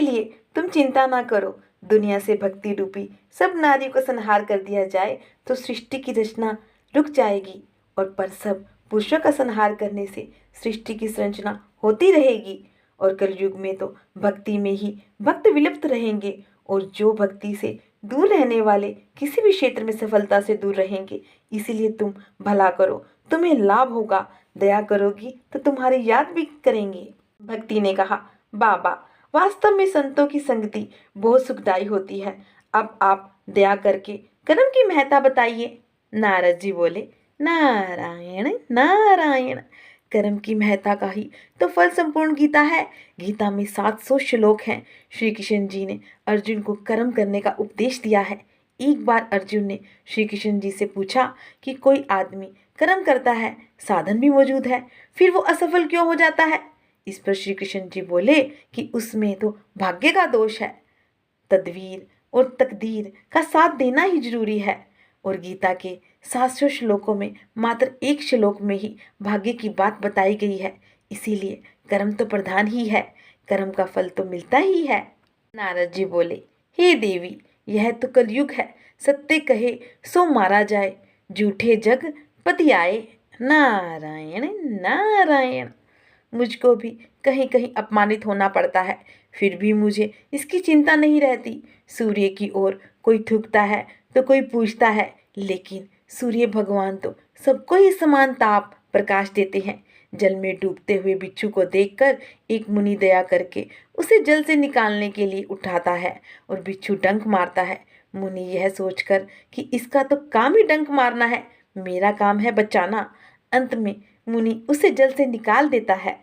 इसीलिए तुम चिंता ना करो। दुनिया से भक्ति रूपी सब नारियों का संहार कर दिया जाए तो सृष्टि की रचना रुक जाएगी, और पर सब पुरुषों का संहार करने से सृष्टि की संरचना होती रहेगी। और कलयुग में तो भक्ति में ही भक्त विलुप्त रहेंगे, और जो भक्ति से दूर रहने वाले किसी भी क्षेत्र में सफलता से दूर रहेंगे। इसीलिए तुम भला करो, तुम्हें लाभ होगा। दया करोगी तो तुम्हारी याद भी करेंगे। भक्ति ने कहा, बाबा, वास्तव में संतों की संगति बहुत सुखदायी होती है। अब आप दया करके कर्म की महत्ता बताइए। नारद जी बोले, नारायण नारायण, कर्म की महत्ता का ही तो फल संपूर्ण गीता है। गीता में 700 श्लोक हैं। श्री कृष्ण जी ने अर्जुन को कर्म करने का उपदेश दिया है। एक बार अर्जुन ने श्री कृष्ण जी से पूछा कि कोई आदमी कर्म करता है, साधन भी मौजूद है, फिर वो असफल क्यों हो जाता है? इस पर श्री कृष्ण जी बोले कि उसमें तो भाग्य का दोष है। तदवीर और तकदीर का साथ देना ही जरूरी है। और गीता के 700 श्लोकों में मात्र एक श्लोक में ही भाग्य की बात बताई गई है। इसीलिए कर्म तो प्रधान ही है, कर्म का फल तो मिलता ही है। नारद जी बोले, हे देवी, यह तो कलयुग है। सत्य कहे सो मारा जाए, झूठे जग पति आए। नारायण नारायण। मुझको भी कहीं कहीं अपमानित होना पड़ता है, फिर भी मुझे इसकी चिंता नहीं रहती। सूर्य की ओर कोई थूकता है तो कोई पूछता है, लेकिन सूर्य भगवान तो सबको ही समान ताप प्रकाश देते हैं। जल में डूबते हुए बिच्छू को देखकर एक मुनि दया करके उसे जल से निकालने के लिए उठाता है, और बिच्छू डंक मारता है। मुनि यह सोचकर कि इसका तो काम ही डंक मारना है, मेरा काम है बचाना। अंत में मुनि उसे जल से निकाल देता है।